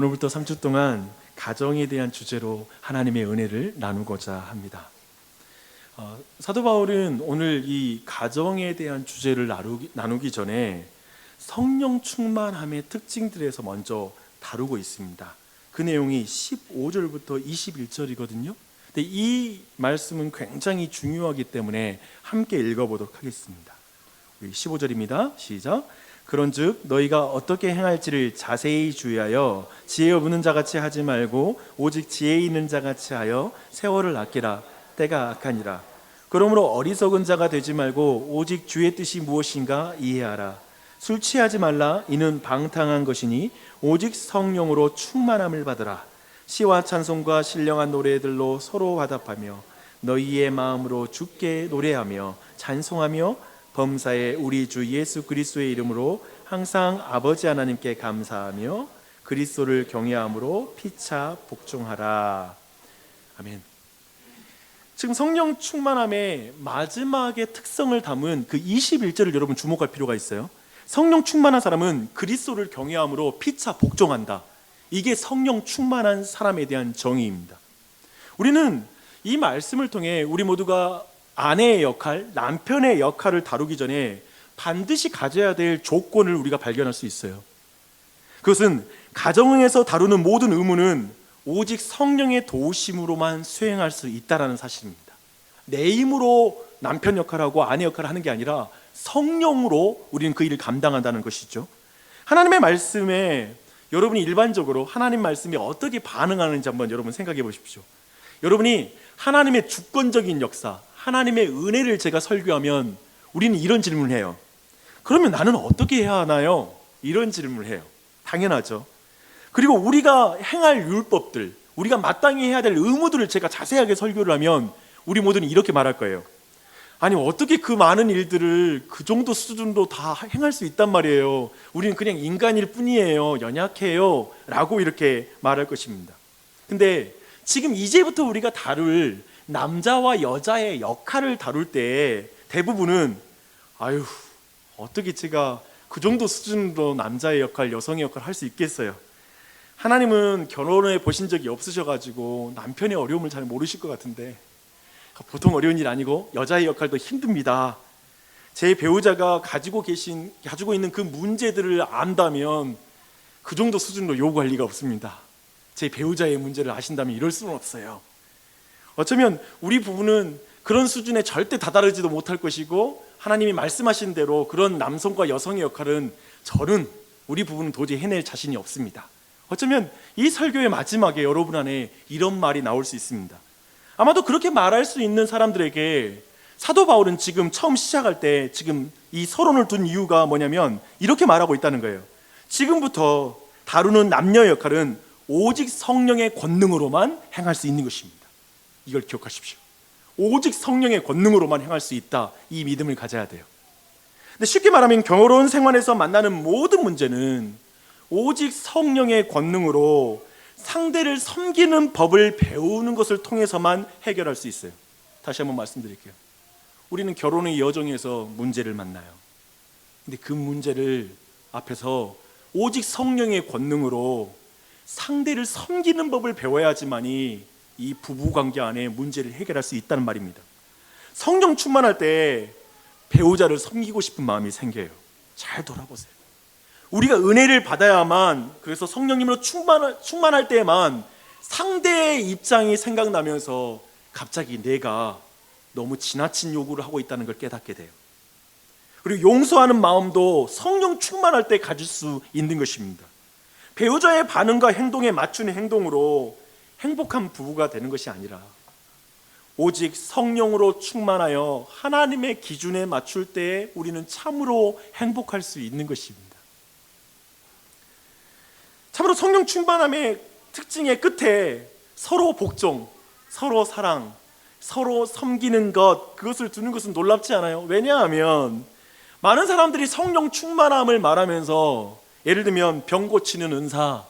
오늘부터 3주 동안 가정에 대한 주제로 하나님의 은혜를 나누고자 합니다. 사도 바울은 오늘 이 가정에 대한 주제를 나누기 전에 성령 충만함의 특징들에서 먼저 다루고 있습니다. 그 내용이 15절부터 21절이거든요. 근데 이 말씀은 굉장히 중요하기 때문에 함께 읽어보도록 하겠습니다. 15절입니다. 시작. 그런즉 너희가 어떻게 행할지를 자세히 주의하여 지혜 없는 자같이 하지 말고 오직 지혜 있는 자같이 하여 세월을 아끼라. 때가 악하니라. 그러므로 어리석은 자가 되지 말고 오직 주의 뜻이 무엇인가 이해하라. 술 취하지 말라. 이는 방탕한 것이니 오직 성령으로 충만함을 받으라. 시와 찬송과 신령한 노래들로 서로 화답하며 너희의 마음으로 주께 노래하며 찬송하며 범사에 우리 주 예수 그리스도의 이름으로 항상 아버지 하나님께 감사하며 그리스도를 경외함으로 피차 복종하라. 아멘. 지금 성령 충만함의 마지막의 특성을 담은 그 21절을 여러분 주목할 필요가 있어요. 성령 충만한 사람은 그리스도를 경외함으로 피차 복종한다. 이게 성령 충만한 사람에 대한 정의입니다. 우리는 이 말씀을 통해 우리 모두가 아내의 역할, 남편의 역할을 다루기 전에 반드시 가져야 될 조건을 우리가 발견할 수 있어요. 그것은 가정에서 다루는 모든 의무는 오직 성령의 도우심으로만 수행할 수 있다는 사실입니다. 내 힘으로 남편 역할하고 아내 역할을 하는 게 아니라 성령으로 우리는 그 일을 감당한다는 것이죠. 하나님의 말씀에 여러분이 일반적으로 하나님 말씀에 어떻게 반응하는지 한번 여러분 생각해 보십시오. 여러분이 하나님의 주권적인 역사, 하나님의 은혜를 제가 설교하면 우리는 이런 질문을 해요. 그러면 나는 어떻게 해야 하나요? 이런 질문을 해요. 당연하죠. 그리고 우리가 행할 율법들, 우리가 마땅히 해야 될 의무들을 제가 자세하게 설교를 하면 우리 모두는 이렇게 말할 거예요. 아니 어떻게 그 많은 일들을 그 정도 수준으로 다 행할 수 있단 말이에요. 우리는 그냥 인간일 뿐이에요. 연약해요. 라고 이렇게 말할 것입니다. 근데 지금 이제부터 우리가 다룰 남자와 여자의 역할을 다룰 때 대부분은 아유 어떻게 제가 그 정도 수준으로 남자의 역할, 여성의 역할을 할 수 있겠어요. 하나님은 결혼해 보신 적이 없으셔가지고 남편의 어려움을 잘 모르실 것 같은데 보통 어려운 일 아니고 여자의 역할도 힘듭니다. 제 배우자가 가지고 있는 그 문제들을 안다면 그 정도 수준으로 요구할 리가 없습니다. 제 배우자의 문제를 아신다면 이럴 수는 없어요. 어쩌면 우리 부부는 그런 수준에 절대 다다르지도 못할 것이고 하나님이 말씀하신 대로 그런 남성과 여성의 역할은 우리 부부는 도저히 해낼 자신이 없습니다. 어쩌면 이 설교의 마지막에 여러분 안에 이런 말이 나올 수 있습니다. 아마도 그렇게 말할 수 있는 사람들에게 사도 바울은 지금 처음 시작할 때 지금 이 서론을 둔 이유가 뭐냐면 이렇게 말하고 있다는 거예요. 지금부터 다루는 남녀의 역할은 오직 성령의 권능으로만 행할 수 있는 것입니다. 이걸 기억하십시오. 오직 성령의 권능으로만 행할 수 있다. 이 믿음을 가져야 돼요. 근데 쉽게 말하면 결혼 생활에서 만나는 모든 문제는 오직 성령의 권능으로 상대를 섬기는 법을 배우는 것을 통해서만 해결할 수 있어요. 다시 한번 말씀드릴게요. 우리는 결혼의 여정에서 문제를 만나요. 근데 그 문제를 앞에서 오직 성령의 권능으로 상대를 섬기는 법을 배워야지만이 이 부부관계 안에 문제를 해결할 수 있다는 말입니다. 성령 충만할 때 배우자를 섬기고 싶은 마음이 생겨요. 잘 돌아보세요. 우리가 은혜를 받아야만, 그래서 성령님으로 충만할 때에만 상대의 입장이 생각나면서 갑자기 내가 너무 지나친 요구를 하고 있다는 걸 깨닫게 돼요. 그리고 용서하는 마음도 성령 충만할 때 가질 수 있는 것입니다. 배우자의 반응과 행동에 맞추는 행동으로 행복한 부부가 되는 것이 아니라 오직 성령으로 충만하여 하나님의 기준에 맞출 때 우리는 참으로 행복할 수 있는 것입니다. 참으로 성령 충만함의 특징의 끝에 서로 복종, 서로 사랑, 서로 섬기는 것, 그것을 두는 것은 놀랍지 않아요? 왜냐하면 많은 사람들이 성령 충만함을 말하면서 예를 들면 병 고치는 은사,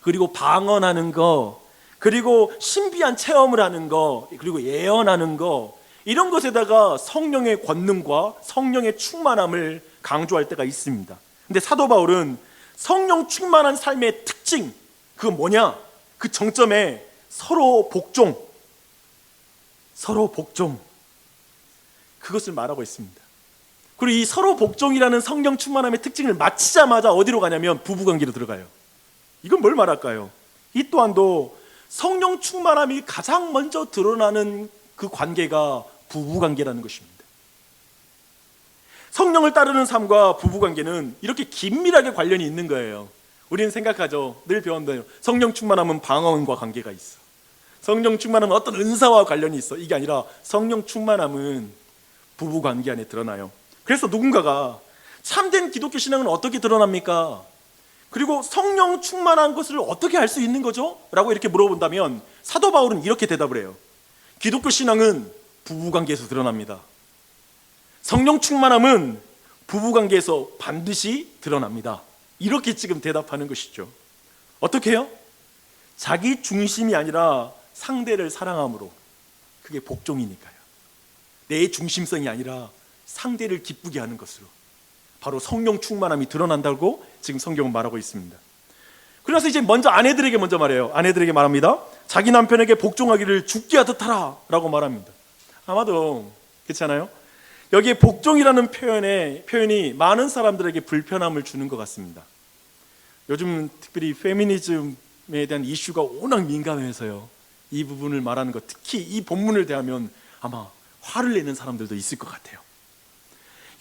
그리고 방언하는 거, 그리고 신비한 체험을 하는 거, 그리고 예언하는 거, 이런 것에다가 성령의 권능과 성령의 충만함을 강조할 때가 있습니다. 근데 사도 바울은 성령 충만한 삶의 특징, 그건 뭐냐? 그 정점에 서로 복종, 서로 복종, 그것을 말하고 있습니다. 그리고 이 서로 복종이라는 성령 충만함의 특징을 마치자마자 어디로 가냐면 부부관계로 들어가요. 이건 뭘 말할까요? 이 또한도 성령 충만함이 가장 먼저 드러나는 그 관계가 부부관계라는 것입니다. 성령을 따르는 삶과 부부관계는 이렇게 긴밀하게 관련이 있는 거예요. 우리는 생각하죠. 늘 배웠는데요. 성령 충만함은 방언과 관계가 있어. 성령 충만함은 어떤 은사와 관련이 있어. 이게 아니라 성령 충만함은 부부관계 안에 드러나요. 그래서 누군가가 참된 기독교 신앙은 어떻게 드러납니까? 그리고 성령 충만한 것을 어떻게 알 수 있는 거죠? 라고 이렇게 물어본다면 사도 바울은 이렇게 대답을 해요. 기독교 신앙은 부부관계에서 드러납니다. 성령 충만함은 부부관계에서 반드시 드러납니다. 이렇게 지금 대답하는 것이죠. 어떻게 해요? 자기 중심이 아니라 상대를 사랑함으로. 그게 복종이니까요. 내 중심성이 아니라 상대를 기쁘게 하는 것으로 바로 성령 충만함이 드러난다고 지금 성경은 말하고 있습니다. 그래서 이제 먼저 아내들에게 먼저 말해요. 아내들에게 말합니다. 자기 남편에게 복종하기를 죽게 하듯 하라 라고 말합니다. 아마도 그렇지 않아요? 여기에 복종이라는 표현이 많은 사람들에게 불편함을 주는 것 같습니다. 요즘 특별히 페미니즘에 대한 이슈가 워낙 민감해서요. 이 부분을 말하는 것, 특히 이 본문을 대하면 아마 화를 내는 사람들도 있을 것 같아요.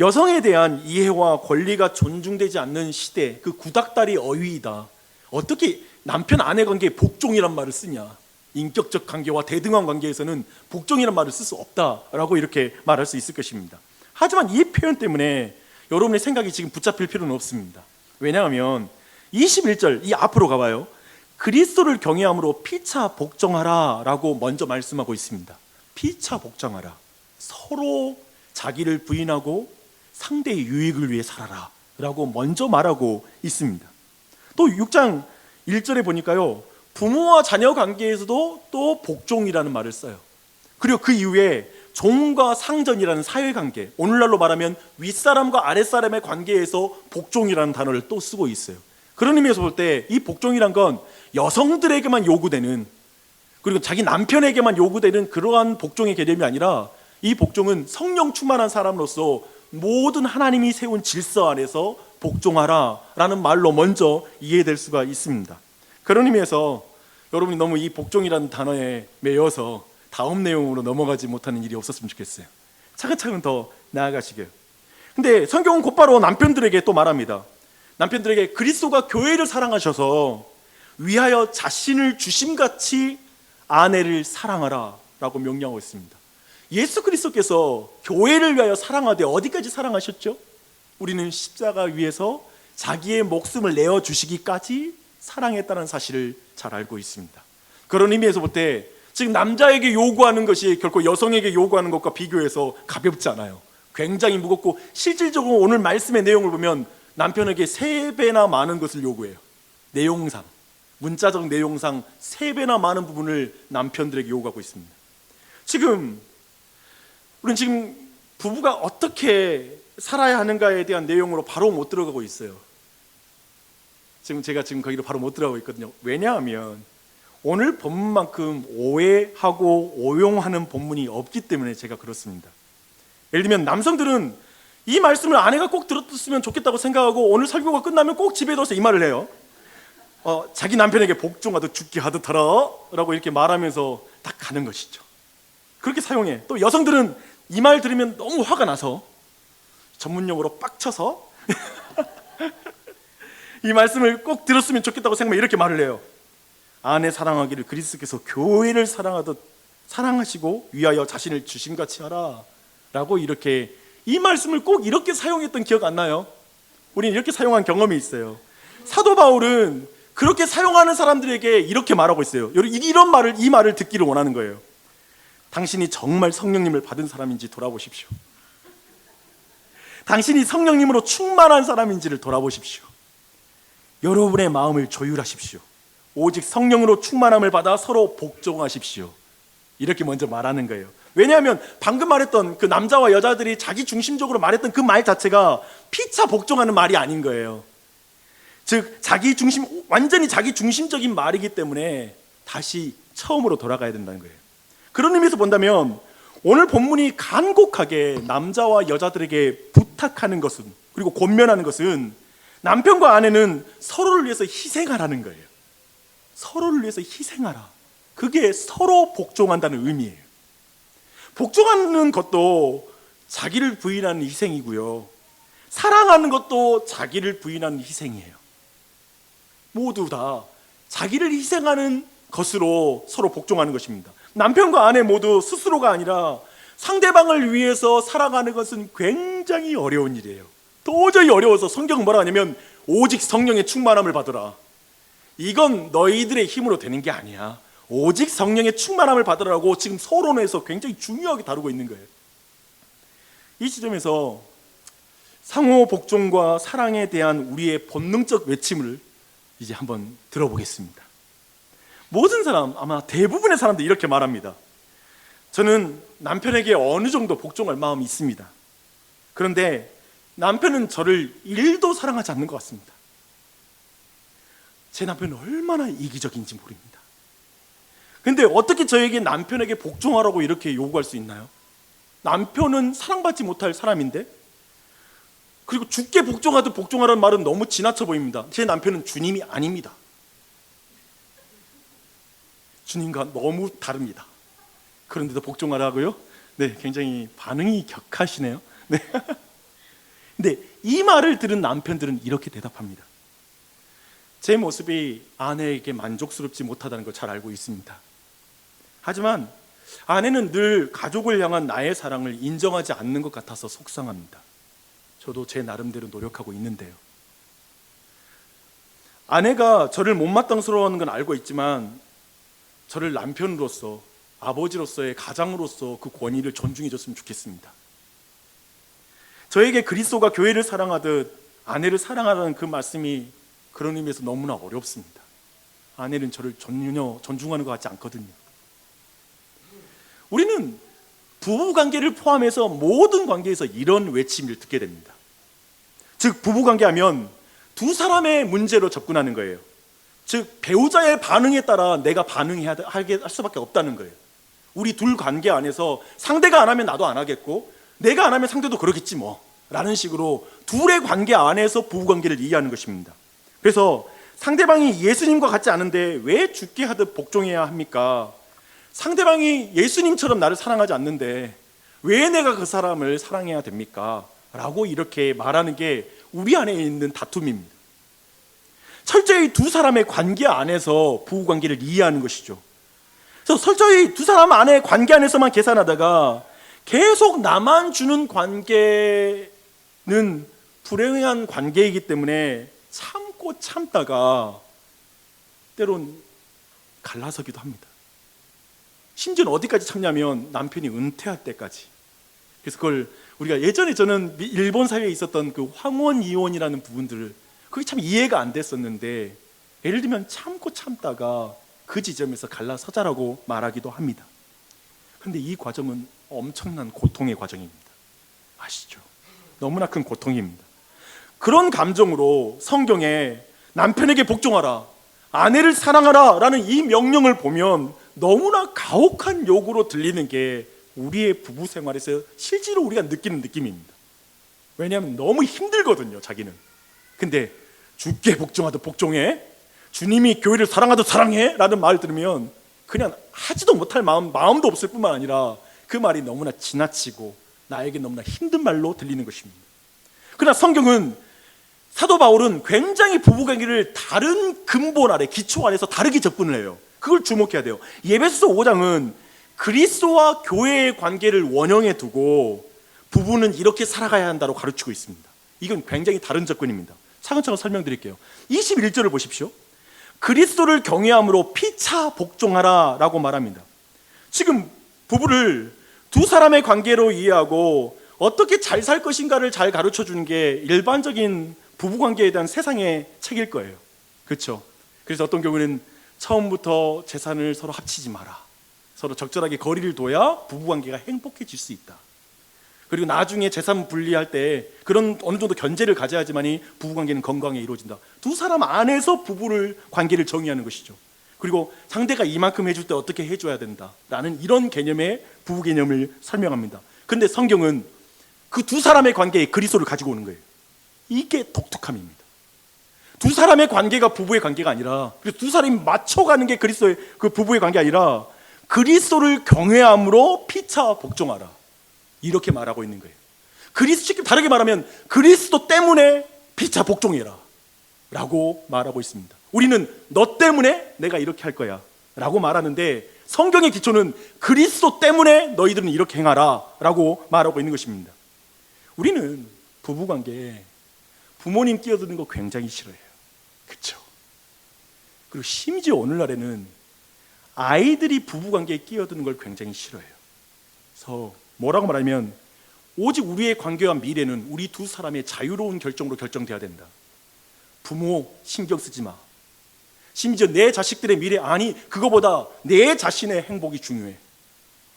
여성에 대한 이해와 권리가 존중되지 않는 시대, 그 구닥다리 어휘이다. 어떻게 남편 아내 관계에 복종이란 말을 쓰냐? 인격적 관계와 대등한 관계에서는 복종이란 말을 쓸 수 없다라고 이렇게 말할 수 있을 것입니다. 하지만 이 표현 때문에 여러분의 생각이 지금 붙잡힐 필요는 없습니다. 왜냐하면 21절 이 앞으로 가봐요. 그리스도를 경외함으로 피차 복종하라 라고 먼저 말씀하고 있습니다. 피차 복종하라. 서로 자기를 부인하고 상대의 유익을 위해 살아라 라고 먼저 말하고 있습니다. 또 6장 1절에 보니까요, 부모와 자녀 관계에서도 또 복종이라는 말을 써요. 그리고 그 이후에 종과 상전이라는 사회관계, 오늘날로 말하면 윗사람과 아랫사람의 관계에서 복종이라는 단어를 또 쓰고 있어요. 그런 의미에서 볼 때 이 복종이란 건 여성들에게만 요구되는, 그리고 자기 남편에게만 요구되는 그러한 복종의 개념이 아니라 이 복종은 성령 충만한 사람으로서 모든 하나님이 세운 질서 안에서 복종하라 라는 말로 먼저 이해될 수가 있습니다. 그런 의미에서 여러분이 너무 이 복종이라는 단어에 매여서 다음 내용으로 넘어가지 못하는 일이 없었으면 좋겠어요. 차근차근 더 나아가시게요. 근데 성경은 곧바로 남편들에게 또 말합니다. 남편들에게 그리스도가 교회를 사랑하셔서 위하여 자신을 주심같이 아내를 사랑하라 라고 명령하고 있습니다. 예수 그리스도께서 교회를 위하여 사랑하되 어디까지 사랑하셨죠? 우리는 십자가 위에서 자기의 목숨을 내어주시기까지 사랑했다는 사실을 잘 알고 있습니다. 그런 의미에서 볼 때 지금 남자에게 요구하는 것이 결코 여성에게 요구하는 것과 비교해서 가볍지 않아요. 굉장히 무겁고 실질적으로 오늘 말씀의 내용을 보면 남편에게 3배나 많은 것을 요구해요. 내용상, 문자적 내용상 3배나 많은 부분을 남편들에게 요구하고 있습니다. 우리는 지금 부부가 어떻게 살아야 하는가에 대한 내용으로 바로 못 들어가고 있어요. 제가 거기로 바로 못 들어가고 있거든요. 왜냐하면 오늘 본문만큼 오해하고 오용하는 본문이 없기 때문에 제가 그렇습니다. 예를 들면 남성들은 이 말씀을 아내가 꼭 들었으면 좋겠다고 생각하고 오늘 설교가 끝나면 꼭 집에 들어서 이 말을 해요. 자기 남편에게 복종하듯 죽게 하듯 하라 라고 이렇게 말하면서 딱 가는 것이죠. 그렇게 사용해. 또 여성들은 이 말 들으면 너무 화가 나서 전문용어로 빡쳐서 이 말씀을 꼭 들었으면 좋겠다고 생각하면 이렇게 말을 해요. 아내 사랑하기를 그리스도께서 교회를 사랑하듯 사랑하시고 위하여 자신을 주심같이 하라 라고 이렇게 이 말씀을 꼭 이렇게 사용했던 기억 안 나요? 우리는 이렇게 사용한 경험이 있어요. 사도 바울은 그렇게 사용하는 사람들에게 이렇게 말하고 있어요. 이 말을 듣기를 원하는 거예요. 당신이 정말 성령님을 받은 사람인지 돌아보십시오. 당신이 성령님으로 충만한 사람인지를 돌아보십시오. 여러분의 마음을 조율하십시오. 오직 성령으로 충만함을 받아 서로 복종하십시오. 이렇게 먼저 말하는 거예요. 왜냐하면 방금 말했던 그 남자와 여자들이 자기 중심적으로 말했던 그 말 자체가 피차 복종하는 말이 아닌 거예요. 즉 완전히 자기 중심적인 말이기 때문에 다시 처음으로 돌아가야 된다는 거예요. 그런 의미에서 본다면 오늘 본문이 간곡하게 남자와 여자들에게 부탁하는 것은, 그리고 권면하는 것은 남편과 아내는 서로를 위해서 희생하라는 거예요. 서로를 위해서 희생하라. 그게 서로 복종한다는 의미예요. 복종하는 것도 자기를 부인하는 희생이고요, 사랑하는 것도 자기를 부인하는 희생이에요. 모두 다 자기를 희생하는 것으로 서로 복종하는 것입니다. 남편과 아내 모두 스스로가 아니라 상대방을 위해서 살아가는 것은 굉장히 어려운 일이에요. 도저히 어려워서 성경은 뭐라 하냐면 오직 성령의 충만함을 받으라. 이건 너희들의 힘으로 되는 게 아니야. 오직 성령의 충만함을 받으라고 지금 서론에서 굉장히 중요하게 다루고 있는 거예요. 이 지점에서 상호 복종과 사랑에 대한 우리의 본능적 외침을 이제 한번 들어보겠습니다. 모든 사람, 아마 대부분의 사람들이 이렇게 말합니다. 저는 남편에게 어느 정도 복종할 마음이 있습니다. 그런데 남편은 저를 1도 사랑하지 않는 것 같습니다. 제 남편은 얼마나 이기적인지 모릅니다. 근데 어떻게 저에게 남편에게 복종하라고 이렇게 요구할 수 있나요? 남편은 사랑받지 못할 사람인데, 그리고 주께 복종하듯 복종하라는 말은 너무 지나쳐 보입니다. 제 남편은 주님이 아닙니다. 주님과 너무 다릅니다. 그런데도 복종하라고요? 네, 굉장히 반응이 격하시네요. 네. 근데 이 말을 들은 남편들은 이렇게 대답합니다. 제 모습이 아내에게 만족스럽지 못하다는 걸 잘 알고 있습니다. 하지만 아내는 늘 가족을 향한 나의 사랑을 인정하지 않는 것 같아서 속상합니다. 저도 제 나름대로 노력하고 있는데요. 아내가 저를 못마땅스러워하는 건 알고 있지만 저를 남편으로서, 아버지로서의 가장으로서 그 권위를 존중해 줬으면 좋겠습니다. 저에게 그리스도가 교회를 사랑하듯 아내를 사랑하라는 그 말씀이 그런 의미에서 너무나 어렵습니다. 아내는 저를 전혀 존중하는 것 같지 않거든요. 우리는 부부관계를 포함해서 모든 관계에서 이런 외침을 듣게 됩니다. 즉, 부부관계하면 두 사람의 문제로 접근하는 거예요. 즉, 배우자의 반응에 따라 내가 반응해야 할 수밖에 없다는 거예요. 우리 둘 관계 안에서 상대가 안 하면 나도 안 하겠고, 내가 안 하면 상대도 그러겠지 뭐, 라는 식으로 둘의 관계 안에서 부부관계를 이해하는 것입니다. 그래서 상대방이 예수님과 같지 않은데 왜 죽게 하듯 복종해야 합니까? 상대방이 예수님처럼 나를 사랑하지 않는데 왜 내가 그 사람을 사랑해야 됩니까? 라고 이렇게 말하는 게 우리 안에 있는 다툼입니다. 철저히 두 사람의 관계 안에서 부부관계를 이해하는 것이죠. 그래서 철저히 두 사람 안의 관계 안에서만 계산하다가 계속 나만 주는 관계는 불행한 관계이기 때문에 참고 참다가 때론 갈라서기도 합니다. 심지어는 어디까지 참냐면 남편이 은퇴할 때까지. 그래서 그걸 우리가 예전에 저는 일본 사회에 있었던 그 황혼 이혼이라는 부분들을 그게 참 이해가 안 됐었는데, 예를 들면 참고 참다가 그 지점에서 갈라서자라고 말하기도 합니다. 그런데 이 과정은 엄청난 고통의 과정입니다. 아시죠? 너무나 큰 고통입니다. 그런 감정으로 성경에 남편에게 복종하라, 아내를 사랑하라 라는 이 명령을 보면 너무나 가혹한 요구로 들리는 게 우리의 부부 생활에서 실제로 우리가 느끼는 느낌입니다. 왜냐하면 너무 힘들거든요, 자기는. 근데 주께 복종하듯 복종해, 주님이 교회를 사랑하듯 사랑해 라는 말을 들으면 그냥 하지도 못할 마음도 없을 뿐만 아니라 그 말이 너무나 지나치고 나에게 너무나 힘든 말로 들리는 것입니다. 그러나 성경은, 사도 바울은 굉장히 부부관계를 다른 근본 아래, 기초 아래서 다르게 접근을 해요. 그걸 주목해야 돼요. 에베소서 5장은 그리스도와 교회의 관계를 원형에 두고 부부는 이렇게 살아가야 한다고 가르치고 있습니다. 이건 굉장히 다른 접근입니다. 차근차근 설명드릴게요. 21절을 보십시오. 그리스도를 경외함으로 피차 복종하라 라고 말합니다. 지금 부부를 두 사람의 관계로 이해하고 어떻게 잘 살 것인가를 잘 가르쳐 주는 게 일반적인 부부관계에 대한 세상의 책일 거예요. 그렇죠? 그래서 어떤 경우는 처음부터 재산을 서로 합치지 마라, 서로 적절하게 거리를 둬야 부부관계가 행복해질 수 있다. 그리고 나중에 재산 분리할 때 그런 어느 정도 견제를 가져야지만이 부부관계는 건강하게 이루어진다. 두 사람 안에서 부부를 관계를 정의하는 것이죠. 그리고 상대가 이만큼 해줄 때 어떻게 해줘야 된다라는 이런 개념의 부부 개념을 설명합니다. 근데 성경은 그 두 사람의 관계에 그리스도를 가지고 오는 거예요. 이게 독특함입니다. 두 사람의 관계가 부부의 관계가 아니라, 그래서 두 사람이 맞춰가는 게 그리스도의 그 부부의 관계가 아니라 그리스도를 경외함으로 피차 복종하라, 이렇게 말하고 있는 거예요. 쉽게 다르게 말하면 그리스도 때문에 피차 복종해라 라고 말하고 있습니다. 우리는 너 때문에 내가 이렇게 할 거야 라고 말하는데, 성경의 기초는 그리스도 때문에 너희들은 이렇게 행하라 라고 말하고 있는 것입니다. 우리는 부부관계에 부모님 끼어드는 거 굉장히 싫어해요. 그렇죠? 그리고 심지어 오늘날에는 아이들이 부부관계에 끼어드는 걸 굉장히 싫어해요. 그래서 뭐라고 말하면, 오직 우리의 관계와 미래는 우리 두 사람의 자유로운 결정으로 결정돼야 된다. 부모 신경 쓰지 마. 심지어 내 자식들의 미래, 아니 그거보다 내 자신의 행복이 중요해.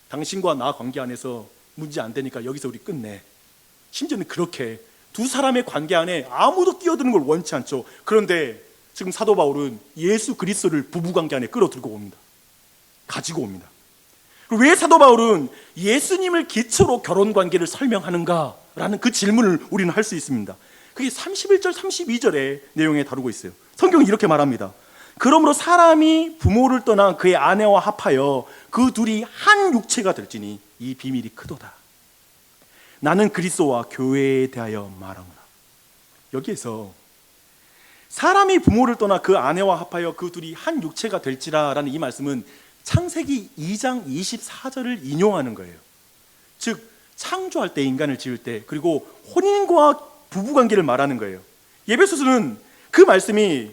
당신과 나 관계 안에서 문제 안 되니까 여기서 우리 끝내. 심지어는 그렇게 두 사람의 관계 안에 아무도 끼어드는 걸 원치 않죠. 그런데 지금 사도 바울은 예수 그리스도를 부부관계 안에 끌어들고 옵니다. 가지고 옵니다. 왜 사도 바울은 예수님을 기초로 결혼관계를 설명하는가라는 그 질문을 우리는 할 수 있습니다. 그게 31절 32절의 내용에 다루고 있어요. 성경은 이렇게 말합니다. 그러므로 사람이 부모를 떠나 그의 아내와 합하여 그 둘이 한 육체가 될지니 이 비밀이 크도다. 나는 그리스도와 교회에 대하여 말하노라. 여기에서 사람이 부모를 떠나 그 아내와 합하여 그 둘이 한 육체가 될지라라는 이 말씀은 창세기 2장 24절을 인용하는 거예요. 즉 창조할 때, 인간을 지을 때, 그리고 혼인과 부부관계를 말하는 거예요. 에베소서는 그 말씀이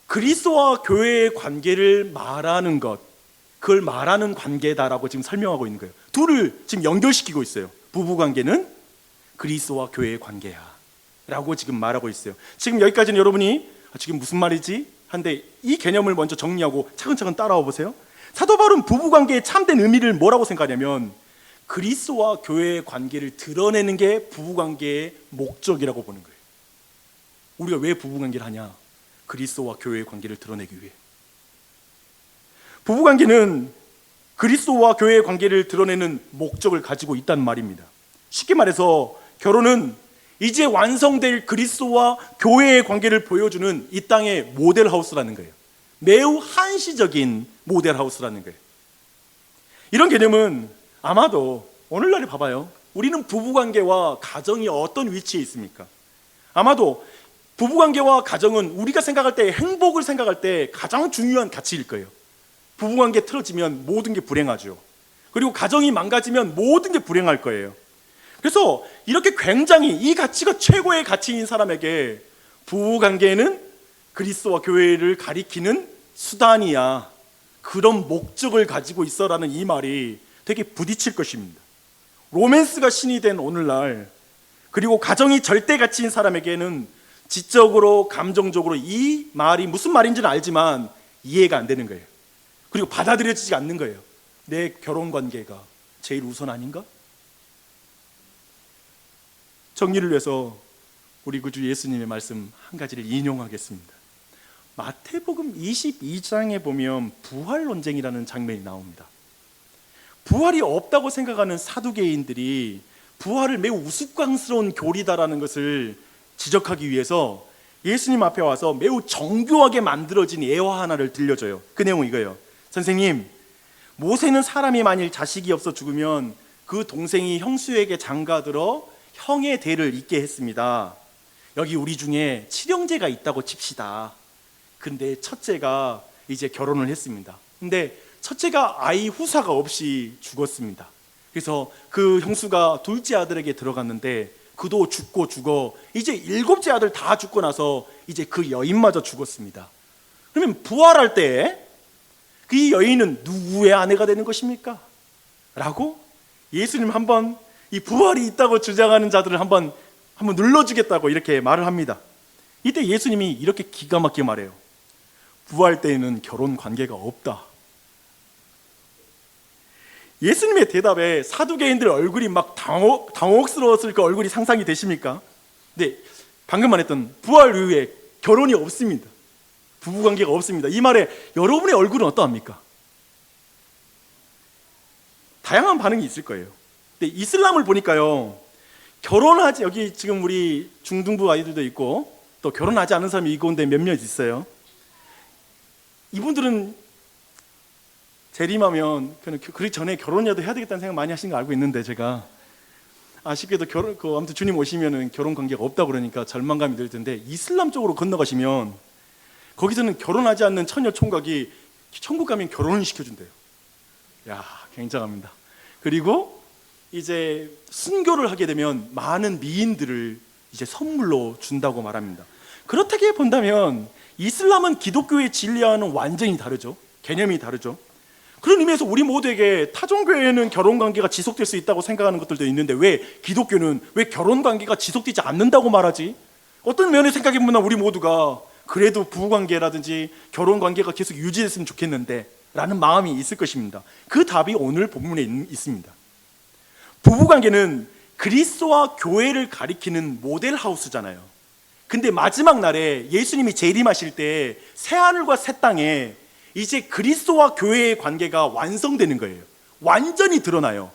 그리스도와 교회의 관계를 말하는 것, 그걸 말하는 관계다라고 지금 설명하고 있는 거예요. 둘을 지금 연결시키고 있어요. 부부관계는 그리스도와 교회의 관계야 라고 지금 말하고 있어요. 지금 여기까지는 여러분이 지금 무슨 말이지? 한데 이 개념을 먼저 정리하고 차근차근 따라와 보세요. 사도 바울은 부부관계의 참된 의미를 뭐라고 생각하냐면, 그리스도와 교회의 관계를 드러내는 게 부부관계의 목적이라고 보는 거예요. 우리가 왜 부부관계를 하냐? 그리스도와 교회의 관계를 드러내기 위해. 부부관계는 그리스도와 교회의 관계를 드러내는 목적을 가지고 있다는 말입니다. 쉽게 말해서 결혼은 이제 완성될 그리스도와 교회의 관계를 보여주는 이 땅의 모델하우스라는 거예요. 매우 한시적인 모델하우스라는 거예요. 이런 개념은 아마도 오늘날에 봐봐요. 우리는 부부관계와 가정이 어떤 위치에 있습니까? 아마도 부부관계와 가정은 우리가 생각할 때, 행복을 생각할 때 가장 중요한 가치일 거예요. 부부관계 틀어지면 모든 게 불행하죠. 그리고 가정이 망가지면 모든 게 불행할 거예요. 그래서 이렇게 굉장히 이 가치가 최고의 가치인 사람에게 부부관계는 그리스도와 교회를 가리키는 수단이야, 그런 목적을 가지고 있어라는 이 말이 되게 부딪힐 것입니다. 로맨스가 신이 된 오늘날, 그리고 가정이 절대 가치인 사람에게는 지적으로 감정적으로 이 말이 무슨 말인지는 알지만 이해가 안 되는 거예요. 그리고 받아들여지지 않는 거예요. 내 결혼관계가 제일 우선 아닌가? 정리를 위해서 우리 구주 예수님의 말씀 한 가지를 인용하겠습니다. 마태복음 22장에 보면 부활 논쟁이라는 장면이 나옵니다. 부활이 없다고 생각하는 사두개인들이 부활을 매우 우스꽝스러운 교리다라는 것을 지적하기 위해서 예수님 앞에 와서 매우 정교하게 만들어진 예화 하나를 들려줘요. 그 내용은 이거예요. 선생님, 모세는 사람이 만일 자식이 없어 죽으면 그 동생이 형수에게 장가들어 형의 대를 잇게 했습니다. 여기 우리 중에 칠형제가 있다고 칩시다. 근데 첫째가 이제 결혼을 했습니다. 근데 첫째가 아이 후사가 없이 죽었습니다. 그래서 그 형수가 둘째 아들에게 들어갔는데 그도 죽고 죽어 이제 일곱째 아들 다 죽고 나서 이제 그 여인마저 죽었습니다. 그러면 부활할 때 그 여인은 누구의 아내가 되는 것입니까? 라고 예수님 한번 이 부활이 있다고 주장하는 자들을 한번 눌러주겠다고 이렇게 말을 합니다. 이때 예수님이 이렇게 기가 막히게 말해요. 부활 때에는 결혼 관계가 없다. 예수님의 대답에 사두개인들 얼굴이 막 당혹스러웠을 그 얼굴이 상상이 되십니까? 네, 방금 말했던 부활 이후에 결혼이 없습니다. 부부관계가 없습니다. 이 말에 여러분의 얼굴은 어떠합니까? 다양한 반응이 있을 거예요. 근데 이슬람을 보니까요, 결혼하지, 여기 지금 우리 중등부 아이들도 있고 또 결혼하지 않은 사람이 이 가운데 몇몇 있어요. 이분들은 재림하면 그 전에 결혼이라도 해야 되겠다는 생각 많이 하신 거 알고 있는데, 제가 아쉽게도 아무튼 주님 오시면은 결혼 관계가 없다 그러니까 절망감이 들 텐데, 이슬람 쪽으로 건너가시면 거기서는 결혼하지 않는 처녀 총각이 천국 가면 결혼을 시켜준대요. 야, 굉장합니다. 그리고 이제 순교를 하게 되면 많은 미인들을 이제 선물로 준다고 말합니다. 그렇게 본다면 이슬람은 기독교의 진리와는 완전히 다르죠. 개념이 다르죠. 그런 의미에서 우리 모두에게 타종교회는 결혼관계가 지속될 수 있다고 생각하는 것들도 있는데, 왜 기독교는 왜 결혼관계가 지속되지 않는다고 말하지? 어떤 면에 생각해보면 우리 모두가 그래도 부부관계라든지 결혼관계가 계속 유지됐으면 좋겠는데 라는 마음이 있을 것입니다. 그 답이 오늘 본문에 있습니다. 부부관계는 그리스도와 교회를 가리키는 모델하우스잖아요. 근데 마지막 날에 예수님이 재림하실 때 새하늘과 새 땅에 이제 그리스도와 교회의 관계가 완성되는 거예요. 완전히 드러나요.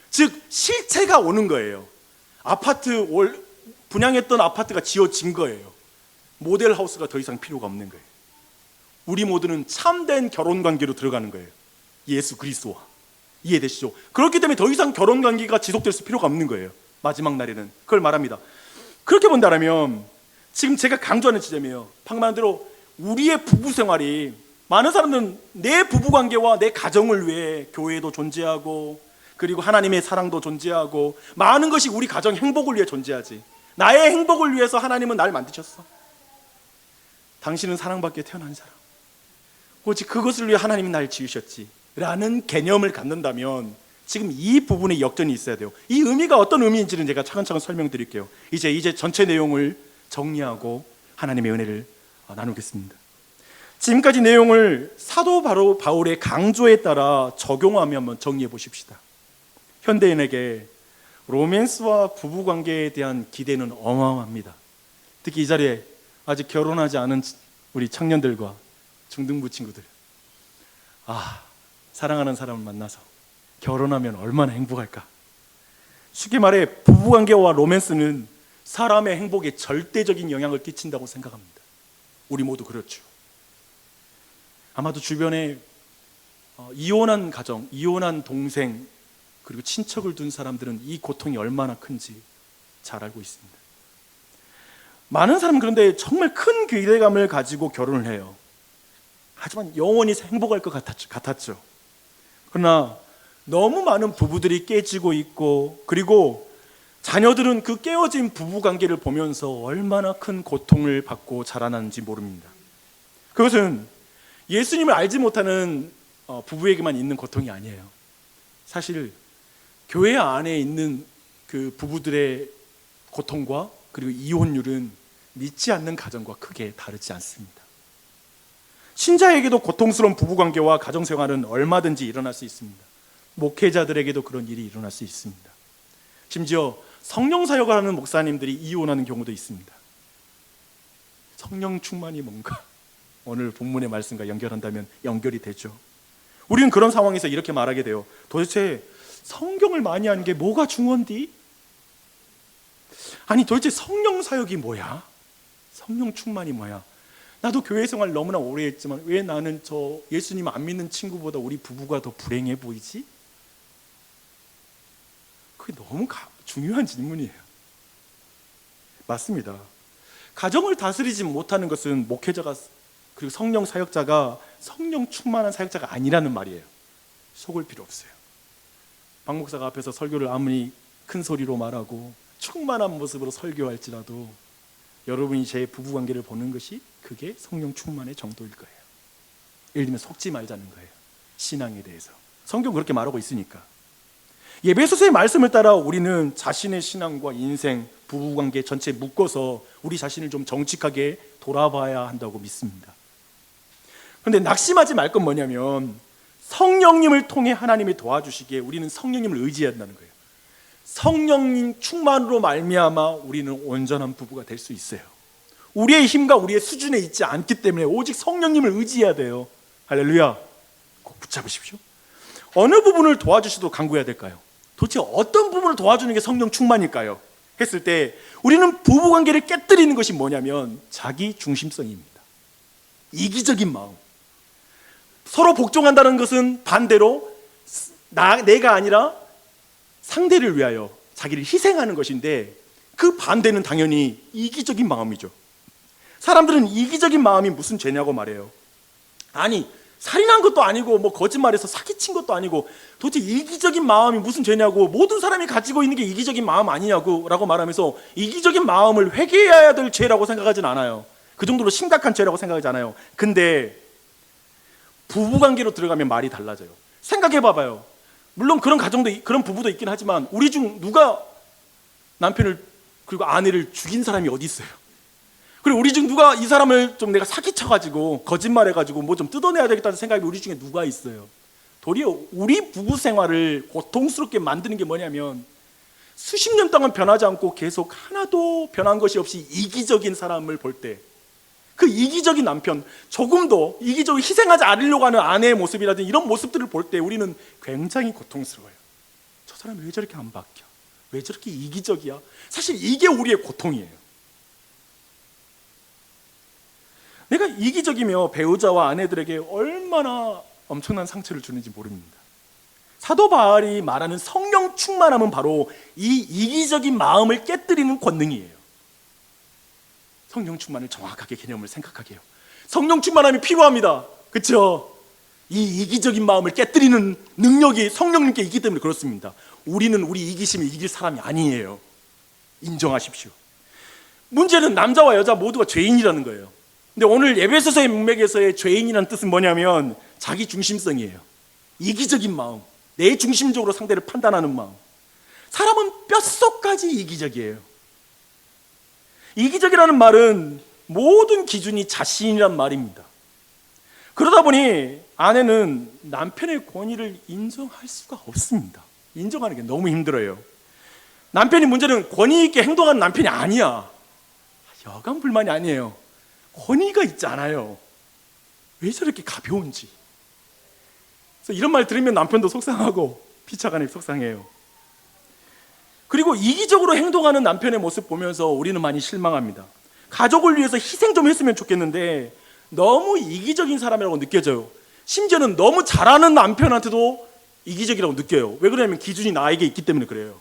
즉 실체가 오는 거예요. 분양했던 아파트가 지어진 거예요. 모델하우스가 더 이상 필요가 없는 거예요. 우리 모두는 참된 결혼관계로 들어가는 거예요. 예수 그리스도와. 이해되시죠? 그렇기 때문에 더 이상 결혼관계가 지속될 필요가 없는 거예요. 마지막 날에는 그걸 말합니다. 그렇게 본다면 지금 제가 강조하는 지점이에요. 방금 말한 대로 우리의 부부생활이, 많은 사람들은 내 부부관계와 내 가정을 위해 교회도 존재하고 그리고 하나님의 사랑도 존재하고 많은 것이 우리 가정 행복을 위해 존재하지. 나의 행복을 위해서 하나님은 날 만드셨어. 당신은 사랑받게 태어난 사람, 오직 그것을 위해 하나님이 날 지으셨지 라는 개념을 갖는다면 지금 이 부분에 역전이 있어야 돼요. 이 의미가 어떤 의미인지는 제가 차근차근 설명드릴게요. 이제 전체 내용을 정리하고 하나님의 은혜를 나누겠습니다. 지금까지 내용을 사도 바울의 강조에 따라 적용하며 한번 정리해 보십시다. 현대인에게 로맨스와 부부관계에 대한 기대는 어마어마합니다. 특히 이 자리에 아직 결혼하지 않은 우리 청년들과 중등부 친구들, 사랑하는 사람을 만나서 결혼하면 얼마나 행복할까. 쉽게 말해 부부관계와 로맨스는 사람의 행복에 절대적인 영향을 끼친다고 생각합니다. 우리 모두 그렇죠. 아마도 주변에 이혼한 가정, 이혼한 동생 그리고 친척을 둔 사람들은 이 고통이 얼마나 큰지 잘 알고 있습니다. 많은 사람은 그런데 정말 큰 기대감을 가지고 결혼을 해요. 하지만 영원히 행복할 것 같았죠. 그러나 너무 많은 부부들이 깨지고 있고, 그리고 자녀들은 그 깨어진 부부관계를 보면서 얼마나 큰 고통을 받고 자라나는지 모릅니다. 그것은 예수님을 알지 못하는 부부에게만 있는 고통이 아니에요. 사실 교회 안에 있는 그 부부들의 고통과 그리고 이혼율은 믿지 않는 가정과 크게 다르지 않습니다. 신자에게도 고통스러운 부부관계와 가정생활은 얼마든지 일어날 수 있습니다. 목회자들에게도 그런 일이 일어날 수 있습니다. 심지어 성령 사역을 하는 목사님들이 이혼하는 경우도 있습니다. 성령 충만이 뭔가 오늘 본문의 말씀과 연결한다면 연결이 되죠. 우리는 그런 상황에서 이렇게 말하게 돼요. 도대체 성경을 많이 하는 게 뭐가 중요한디? 아니 도대체 성령 사역이 뭐야? 성령 충만이 뭐야? 나도 교회 생활 너무나 오래 했지만 왜 나는 저 예수님 안 믿는 친구보다 우리 부부가 더 불행해 보이지? 그게 너무 중요한 질문이에요. 맞습니다. 가정을 다스리지 못하는 것은 목회자가 그리고 성령 사역자가 성령 충만한 사역자가 아니라는 말이에요. 속을 필요 없어요. 박 목사가 앞에서 설교를 아무리 큰 소리로 말하고 충만한 모습으로 설교할지라도 여러분이 제 부부관계를 보는 것이 그게 성령 충만의 정도일 거예요. 예를 들면 속지 말자는 거예요. 신앙에 대해서 성경 그렇게 말하고 있으니까. 에베소서의 말씀을 따라 우리는 자신의 신앙과 인생, 부부관계 전체 묶어서 우리 자신을 좀 정직하게 돌아봐야 한다고 믿습니다. 그런데 낙심하지 말 건 뭐냐면 성령님을 통해 하나님이 도와주시기에 우리는 성령님을 의지한다는 거예요. 성령님 충만으로 말미암아 우리는 온전한 부부가 될 수 있어요. 우리의 힘과 우리의 수준에 있지 않기 때문에 오직 성령님을 의지해야 돼요. 할렐루야. 꼭 붙잡으십시오. 어느 부분을 도와주시도록 간구해야 될까요? 도대체 어떤 부분을 도와주는 게 성령 충만일까요? 했을 때 우리는 부부관계를 깨뜨리는 것이 뭐냐면 자기 중심성입니다. 이기적인 마음. 서로 복종한다는 것은 반대로 내가 아니라 상대를 위하여 자기를 희생하는 것인데, 그 반대는 당연히 이기적인 마음이죠. 사람들은 이기적인 마음이 무슨 죄냐고 말해요. 아니, 살인한 것도 아니고 뭐 거짓말해서 사기친 것도 아니고 도대체 이기적인 마음이 무슨 죄냐고, 모든 사람이 가지고 있는 게 이기적인 마음 아니냐고 라고 말하면서 이기적인 마음을 회개해야 될 죄라고 생각하진 않아요. 그 정도로 심각한 죄라고 생각하지 않아요. 근데 부부관계로 들어가면 말이 달라져요. 생각해 봐봐요. 물론 그런 가정도, 그런 부부도 있긴 하지만 우리 중 누가 남편을 그리고 아내를 죽인 사람이 어디 있어요? 그리고 우리 중 누가 이 사람을 좀 내가 사기쳐가지고 거짓말해가지고 뭐 좀 뜯어내야 되겠다는 생각이 우리 중에 누가 있어요? 도리어 우리 부부 생활을 고통스럽게 만드는 게 뭐냐면 수십 년 동안 변하지 않고 계속 하나도 변한 것이 없이 이기적인 사람을 볼 때, 그 이기적인 남편, 조금도 이기적으로 희생하지 않으려고 하는 아내의 모습이라든지 이런 모습들을 볼 때 우리는 굉장히 고통스러워요. 저 사람이 왜 저렇게 안 바뀌어? 왜 저렇게 이기적이야? 사실 이게 우리의 고통이에요. 내가 이기적이며 배우자와 아내들에게 얼마나 엄청난 상처를 주는지 모릅니다. 사도 바울이 말하는 성령 충만함은 바로 이 이기적인 마음을 깨뜨리는 권능이에요. 성령 충만을 정확하게 개념을 생각하게 해요. 성령 충만함이 필요합니다. 그렇죠? 이 이기적인 마음을 깨뜨리는 능력이 성령님께 있기 때문에 그렇습니다. 우리는 우리 이기심을 이길 사람이 아니에요. 인정하십시오. 문제는 남자와 여자 모두가 죄인이라는 거예요. 근데 오늘 에베소서의 문맥에서의 죄인이라는 뜻은 뭐냐면 자기 중심성이에요. 이기적인 마음, 내 중심적으로 상대를 판단하는 마음. 사람은 뼛속까지 이기적이에요. 이기적이라는 말은 모든 기준이 자신이란 말입니다. 그러다 보니 아내는 남편의 권위를 인정할 수가 없습니다. 인정하는 게 너무 힘들어요. 남편이 문제는 권위 있게 행동하는 남편이 아니야. 여간 불만이 아니에요. 권위가 있지 않아요. 왜 저렇게 가벼운지. 그래서 이런 말 들으면 남편도 속상하고 피차간에 속상해요. 그리고 이기적으로 행동하는 남편의 모습 보면서 우리는 많이 실망합니다. 가족을 위해서 희생 좀 했으면 좋겠는데 너무 이기적인 사람이라고 느껴져요. 심지어는 너무 잘하는 남편한테도 이기적이라고 느껴요. 왜 그러냐면 기준이 나에게 있기 때문에 그래요.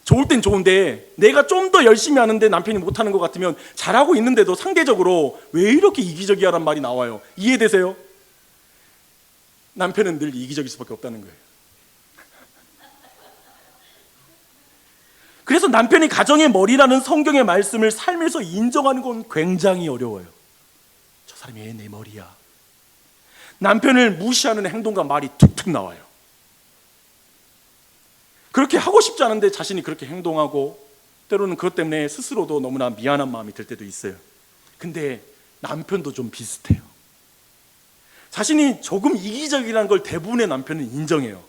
좋을 땐 좋은데 내가 좀 더 열심히 하는데 남편이 못하는 것 같으면 잘하고 있는데도 상대적으로 왜 이렇게 이기적이야 라는 말이 나와요. 이해되세요? 남편은 늘 이기적일 수밖에 없다는 거예요. 그래서 남편이 가정의 머리라는 성경의 말씀을 삶에서 인정하는 건 굉장히 어려워요. 저 사람이 왜 내 머리야? 남편을 무시하는 행동과 말이 툭툭 나와요. 그렇게 하고 싶지 않은데 자신이 그렇게 행동하고 때로는 그것 때문에 스스로도 너무나 미안한 마음이 들 때도 있어요. 근데 남편도 좀 비슷해요. 자신이 조금 이기적이라는 걸 대부분의 남편은 인정해요.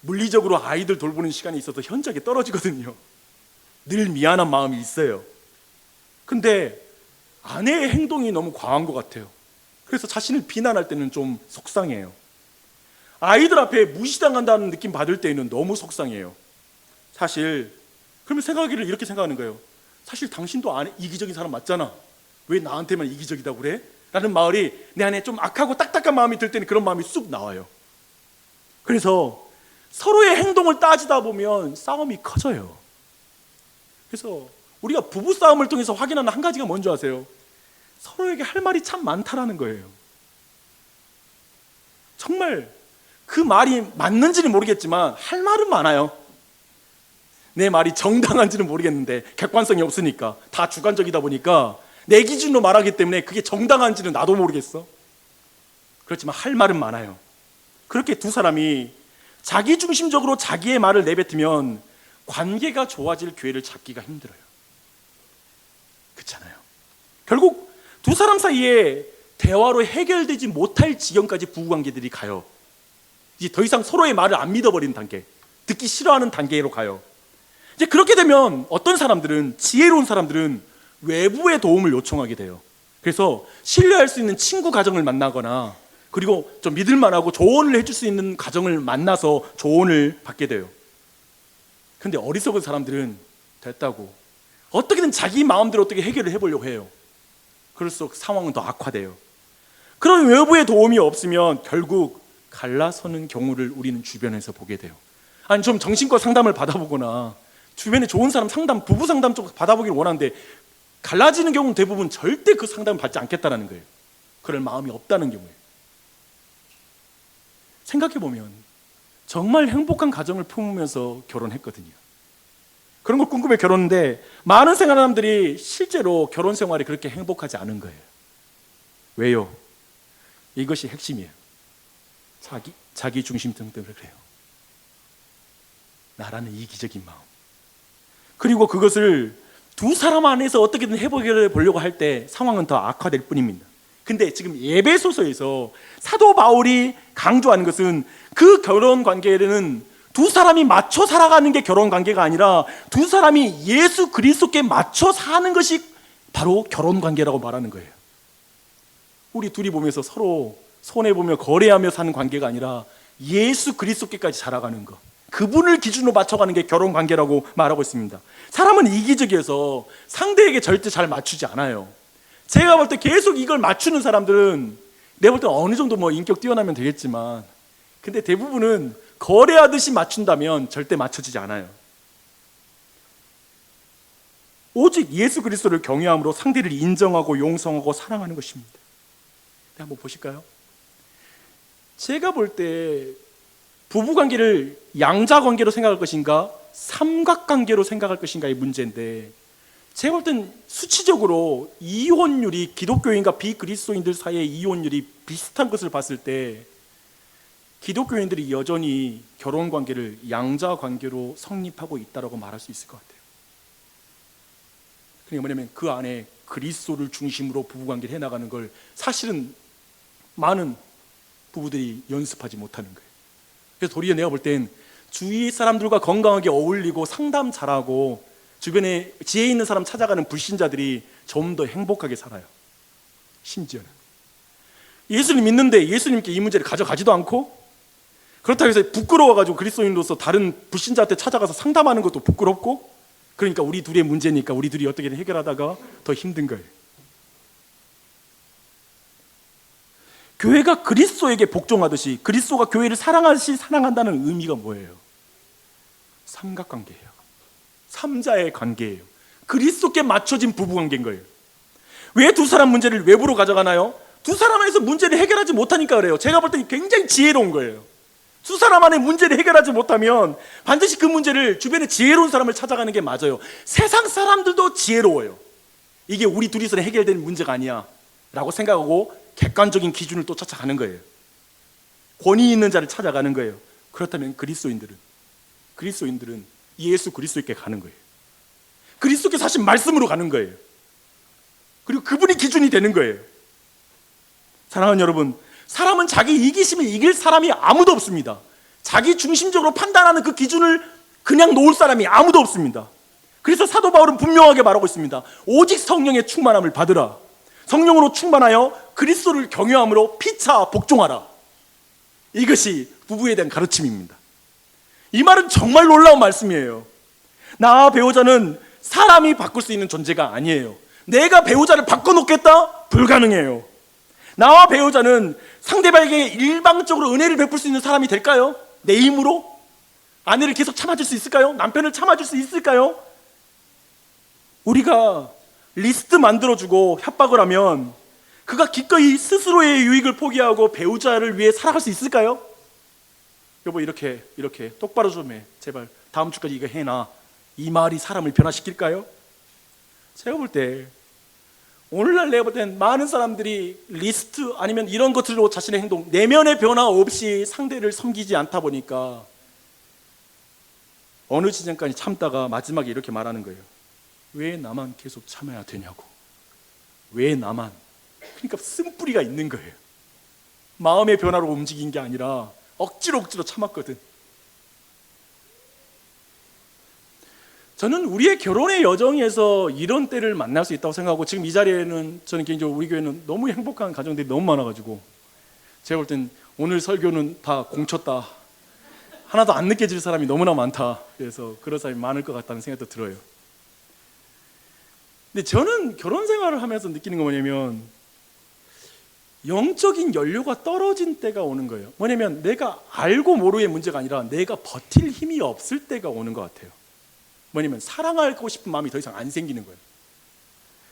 물리적으로 아이들 돌보는 시간이 있어서 현저하게 떨어지거든요. 늘 미안한 마음이 있어요. 근데 아내의 행동이 너무 과한 것 같아요. 그래서 자신을 비난할 때는 좀 속상해요. 아이들 앞에 무시당한다는 느낌 받을 때는 너무 속상해요. 사실 그러면 생각하기를 이렇게 생각하는 거예요. 사실 당신도 이기적인 사람 맞잖아. 왜 나한테만 이기적이다고 그래? 라는 말이 내 안에 좀 악하고 딱딱한 마음이 들 때는 그런 마음이 쑥 나와요. 그래서 서로의 행동을 따지다 보면 싸움이 커져요. 그래서 우리가 부부싸움을 통해서 확인하는 한 가지가 뭔지 아세요? 서로에게 할 말이 참 많다라는 거예요. 정말 그 말이 맞는지는 모르겠지만 할 말은 많아요. 내 말이 정당한지는 모르겠는데 객관성이 없으니까 다 주관적이다 보니까 내 기준으로 말하기 때문에 그게 정당한지는 나도 모르겠어. 그렇지만 할 말은 많아요. 그렇게 두 사람이 자기중심적으로 자기의 말을 내뱉으면 관계가 좋아질 기회를 잡기가 힘들어요. 그렇잖아요. 결국 두 사람 사이에 대화로 해결되지 못할 지경까지 부부관계들이 가요. 이제 더 이상 서로의 말을 안 믿어버리는 단계, 듣기 싫어하는 단계로 가요. 이제 그렇게 되면 어떤 사람들은, 지혜로운 사람들은 외부의 도움을 요청하게 돼요. 그래서 신뢰할 수 있는 친구 가정을 만나거나, 그리고 좀 믿을만하고 조언을 해줄 수 있는 가정을 만나서 조언을 받게 돼요. 근데 어리석은 사람들은 됐다고 어떻게든 자기 마음대로 어떻게 해결을 해보려고 해요. 그럴수록 상황은 더 악화돼요. 그런 외부의 도움이 없으면 결국 갈라서는 경우를 우리는 주변에서 보게 돼요. 아니, 좀 정신과 상담을 받아보거나 주변에 좋은 사람 상담, 부부 상담 쪽 받아보기를 원하는데 갈라지는 경우는 대부분 절대 그 상담을 받지 않겠다는 거예요. 그럴 마음이 없다는 경우예요. 생각해보면 정말 행복한 가정을 품으면서 결혼했거든요. 그런 걸 꿈꾸며 결혼했는데 많은 사람들이 실제로 결혼 생활이 그렇게 행복하지 않은 거예요. 왜요? 이것이 핵심이에요. 자기 중심 때문에 그래요. 나라는 이기적인 마음. 그리고 그것을 두 사람 안에서 어떻게든 해결해 보려고 할 때 상황은 더 악화될 뿐입니다. 근데 지금 에베소서에서 사도 바울이 강조하는 것은 그 결혼 관계는 두 사람이 맞춰 살아가는 게 결혼 관계가 아니라 두 사람이 예수 그리스도께 맞춰 사는 것이 바로 결혼 관계라고 말하는 거예요. 우리 둘이 보면서 서로 손해보며 거래하며 사는 관계가 아니라 예수 그리스도께까지 자라가는 것, 그분을 기준으로 맞춰가는 게 결혼 관계라고 말하고 있습니다. 사람은 이기적이어서 상대에게 절대 잘 맞추지 않아요. 제가 볼 때 계속 이걸 맞추는 사람들은 내가 볼 때 어느 정도 뭐 인격 뛰어나면 되겠지만, 근데 대부분은 거래하듯이 맞춘다면 절대 맞춰지지 않아요. 오직 예수 그리스도를 경외함으로 상대를 인정하고 용서하고 사랑하는 것입니다. 한번 보실까요? 제가 볼 때 부부관계를 양자관계로 생각할 것인가 삼각관계로 생각할 것인가의 문제인데, 제가 볼 땐 수치적으로 이혼율이 기독교인과 비그리스도인들 사이의 이혼율이 비슷한 것을 봤을 때 기독교인들이 여전히 결혼관계를 양자관계로 성립하고 있다고 말할 수 있을 것 같아요. 그게 뭐냐면 그 안에 그리스도를 중심으로 부부관계를 해나가는 걸 사실은 많은 부부들이 연습하지 못하는 거예요. 그래서 도리어 내가 볼 땐 주위 사람들과 건강하게 어울리고 상담 잘하고 주변에 지혜 있는 사람 찾아가는 불신자들이 좀 더 행복하게 살아요. 심지어는 예수님 믿는데 예수님께 이 문제를 가져가지도 않고, 그렇다고 해서 부끄러워가지고 그리스도인으로서 다른 불신자한테 찾아가서 상담하는 것도 부끄럽고, 그러니까 우리 둘의 문제니까 우리 둘이 어떻게든 해결하다가 더 힘든 거예요. 교회가 그리스도에게 복종하듯이 그리스도가 교회를 사랑하듯이 사랑한다는 의미가 뭐예요? 삼각관계예요. 삼자의 관계예요. 그리스도께 맞춰진 부부관계인 거예요. 왜 두 사람 문제를 외부로 가져가나요? 두 사람 안에서 문제를 해결하지 못하니까 그래요. 제가 볼 때 굉장히 지혜로운 거예요. 두 사람 안에 문제를 해결하지 못하면 반드시 그 문제를 주변에 지혜로운 사람을 찾아가는 게 맞아요. 세상 사람들도 지혜로워요. 이게 우리 둘이서 해결되는 문제가 아니야 라고 생각하고 객관적인 기준을 또 찾아가는 거예요. 권위 있는 자를 찾아가는 거예요. 그렇다면 그리스도인들은 예수 그리스도께 가는 거예요. 그리스도께서 하신 말씀으로 가는 거예요. 그리고 그분이 기준이 되는 거예요. 사랑하는 여러분, 사람은 자기 이기심을 이길 사람이 아무도 없습니다. 자기 중심적으로 판단하는 그 기준을 그냥 놓을 사람이 아무도 없습니다. 그래서 사도 바울은 분명하게 말하고 있습니다. 오직 성령의 충만함을 받으라. 성령으로 충만하여 그리스도를 경외함으로 피차 복종하라. 이것이 부부에 대한 가르침입니다. 이 말은 정말 놀라운 말씀이에요. 나와 배우자는 사람이 바꿀 수 있는 존재가 아니에요. 내가 배우자를 바꿔놓겠다? 불가능해요. 나와 배우자는 상대방에게 일방적으로 은혜를 베풀 수 있는 사람이 될까요? 내 힘으로? 아내를 계속 참아줄 수 있을까요? 남편을 참아줄 수 있을까요? 우리가 리스트 만들어주고 협박을 하면 그가 기꺼이 스스로의 유익을 포기하고 배우자를 위해 살아갈 수 있을까요? 여보, 이렇게 똑바로 좀 해. 제발 다음 주까지 이거 해놔. 이 말이 사람을 변화시킬까요? 제가 볼 때 오늘날 내가 볼 땐 많은 사람들이 리스트 아니면 이런 것들로 자신의 행동, 내면의 변화 없이 상대를 섬기지 않다 보니까 어느 지점까지 참다가 마지막에 이렇게 말하는 거예요. 왜 나만 계속 참아야 되냐고. 왜 나만. 그러니까 쓴뿌리가 있는 거예요. 마음의 변화로 움직인 게 아니라 억지로 참았거든. 저는 우리의 결혼의 여정에서 이런 때를 만날 수 있다고 생각하고, 지금 이 자리에는 저는 개인적으로 우리 교회는 너무 행복한 가정들이 너무 많아가지고 제가 볼 땐 오늘 설교는 다 공쳤다, 하나도 안 느껴질 사람이 너무나 많다, 그래서 그런 사람이 많을 것 같다는 생각도 들어요. 근데 저는 결혼 생활을 하면서 느끼는 거 뭐냐면, 영적인 연료가 떨어진 때가 오는 거예요. 뭐냐면 내가 알고 모르의 문제가 아니라 내가 버틸 힘이 없을 때가 오는 것 같아요. 뭐냐면 사랑하고 싶은 마음이 더 이상 안 생기는 거예요.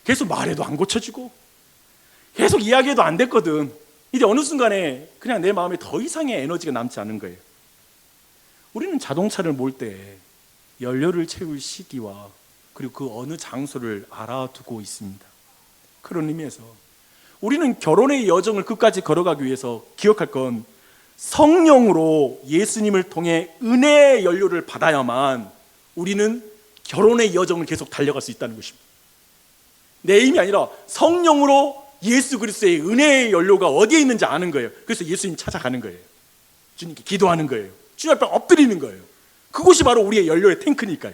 계속 말해도 안 고쳐지고 계속 이야기해도 안 됐거든. 이제 어느 순간에 그냥 내 마음에 더 이상의 에너지가 남지 않은 거예요. 우리는 자동차를 몰 때 연료를 채울 시기와 그리고 그 어느 장소를 알아두고 있습니다. 그런 의미에서 우리는 결혼의 여정을 끝까지 걸어가기 위해서 기억할 건, 성령으로 예수님을 통해 은혜의 연료를 받아야만 우리는 결혼의 여정을 계속 달려갈 수 있다는 것입니다. 내 힘이 아니라 성령으로 예수 그리스도의 은혜의 연료가 어디에 있는지 아는 거예요. 그래서 예수님 찾아가는 거예요. 주님께 기도하는 거예요. 주님 앞에 엎드리는 거예요. 그것이 바로 우리의 연료의 탱크니까요.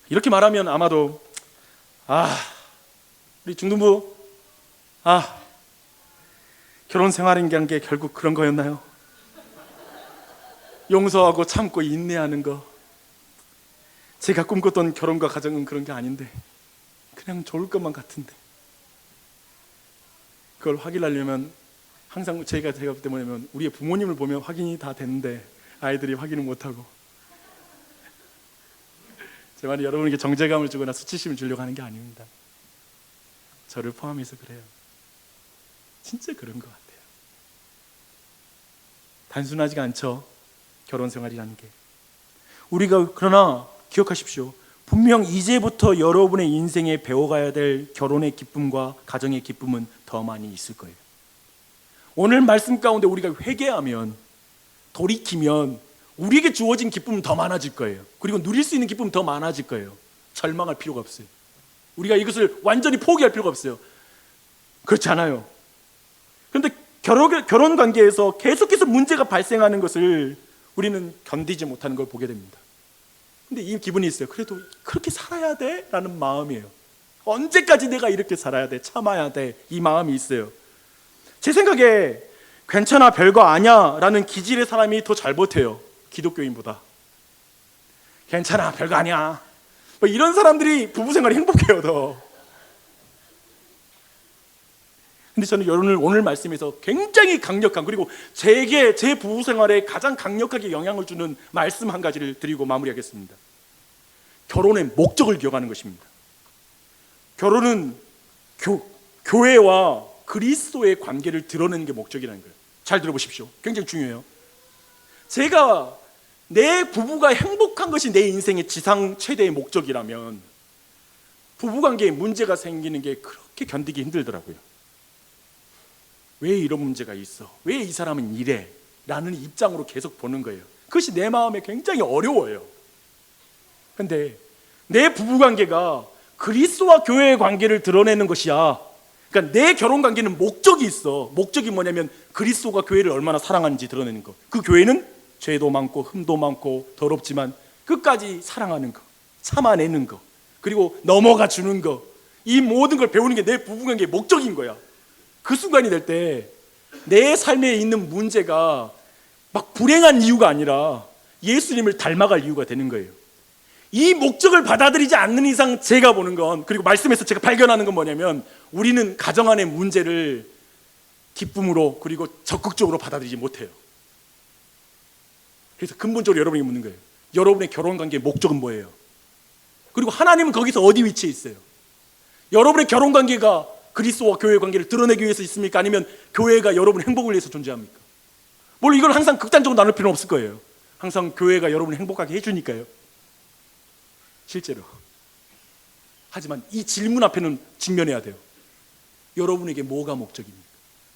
이렇게 말하면 아마도 우리 중등부 결혼 생활이라는 게 결국 그런 거였나요? 용서하고 참고 인내하는 거. 제가 꿈꿨던 결혼과 가정은 그런 게 아닌데, 그냥 좋을 것만 같은데. 그걸 확인하려면 항상 제가 볼 때 뭐냐면, 우리의 부모님을 보면 확인이 다 되는데 아이들이 확인을 못하고. 제 말이 여러분에게 정죄감을 주거나 수치심을 주려고 하는 게 아닙니다. 저를 포함해서 그래요. 진짜 그런 것 같아요. 단순하지가 않죠, 결혼 생활이라는 게. 우리가 그러나 기억하십시오. 분명 이제부터 여러분의 인생에 배워가야 될 결혼의 기쁨과 가정의 기쁨은 더 많이 있을 거예요. 오늘 말씀 가운데 우리가 회개하면, 돌이키면 우리에게 주어진 기쁨은 더 많아질 거예요. 그리고 누릴 수 있는 기쁨은 더 많아질 거예요. 절망할 필요가 없어요. 우리가 이것을 완전히 포기할 필요가 없어요. 그렇지 않아요. 그런데 결혼 관계에서 계속해서 문제가 발생하는 것을 우리는 견디지 못하는 걸 보게 됩니다. 근데 이 기분이 있어요. 그래도 그렇게 살아야 돼? 라는 마음이에요. 언제까지 내가 이렇게 살아야 돼? 참아야 돼? 이 마음이 있어요. 제 생각에 괜찮아, 별거 아니야 라는 기질의 사람이 더 잘 버텨요, 기독교인보다. 괜찮아, 별거 아니야, 뭐 이런 사람들이 부부 생활이 행복해요, 더. 근데 저는 오늘 말씀에서 굉장히 강력한, 그리고 제 부부 생활에 가장 강력하게 영향을 주는 말씀 한 가지를 드리고 마무리하겠습니다. 결혼의 목적을 기억하는 것입니다. 결혼은 교회와 그리스도의 관계를 드러내는 게 목적이라는 거예요. 잘 들어보십시오. 굉장히 중요해요. 제가 내 부부가 행복한 것이 내 인생의 지상 최대의 목적이라면, 부부관계에 문제가 생기는 게 그렇게 견디기 힘들더라고요. 왜 이런 문제가 있어? 왜 이 사람은 이래? 라는 입장으로 계속 보는 거예요. 그것이 내 마음에 굉장히 어려워요. 근데 내 부부관계가 그리스도와 교회의 관계를 드러내는 것이야. 그러니까 내 결혼관계는 목적이 있어. 목적이 뭐냐면 그리스도가 교회를 얼마나 사랑하는지 드러내는 거. 그 교회는 죄도 많고 흠도 많고 더럽지만 끝까지 사랑하는 거, 참아내는 거, 그리고 넘어가 주는 거, 이 모든 걸 배우는 게 내 부부관계의 목적인 거야. 그 순간이 될 때 내 삶에 있는 문제가 막 불행한 이유가 아니라 예수님을 닮아갈 이유가 되는 거예요. 이 목적을 받아들이지 않는 이상 제가 보는 건, 그리고 말씀에서 제가 발견하는 건 뭐냐면, 우리는 가정 안의 문제를 기쁨으로 그리고 적극적으로 받아들이지 못해요. 그래서 근본적으로 여러분에게 묻는 거예요. 여러분의 결혼관계의 목적은 뭐예요? 그리고 하나님은 거기서 어디 위치해 있어요? 여러분의 결혼관계가 그리스도와 교회의 관계를 드러내기 위해서 있습니까? 아니면 교회가 여러분의 행복을 위해서 존재합니까? 물론 이걸 항상 극단적으로 나눌 필요는 없을 거예요. 항상 교회가 여러분을 행복하게 해주니까요, 실제로. 하지만 이 질문 앞에는 직면해야 돼요. 여러분에게 뭐가 목적입니까?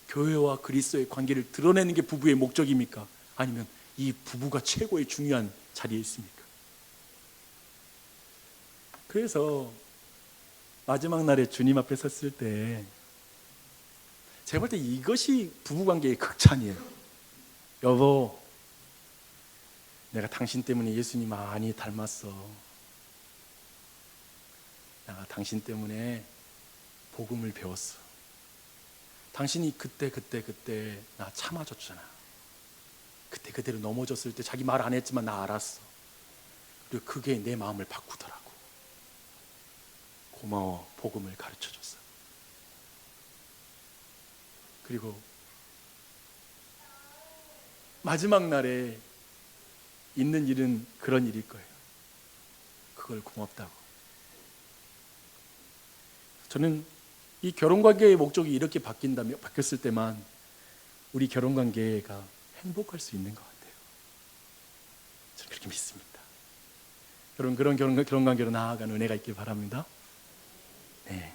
교회와 그리스도의 관계를 드러내는 게 부부의 목적입니까? 아니면 이 부부가 최고의 중요한 자리에 있습니까? 그래서 마지막 날에 주님 앞에 섰을 때 제가 볼 때 이것이 부부관계의 극찬이에요. 여보, 내가 당신 때문에 예수님 많이 닮았어. 내가 당신 때문에 복음을 배웠어. 당신이 그때 나 참아줬잖아. 그때 그대로 넘어졌을 때 자기 말 안 했지만 나 알았어. 그리고 그게 내 마음을 바꾸더라고. 고마워. 복음을 가르쳐줬어. 그리고 마지막 날에 있는 일은 그런 일일 거예요. 그걸 고맙다고. 저는 이 결혼관계의 목적이 이렇게 바뀌었을 때만 우리 결혼관계가 행복할 수 있는 것 같아요. 저는 그렇게 믿습니다. 여러분, 그런 결혼관계로 나아가는 은혜가 있길 바랍니다. 네.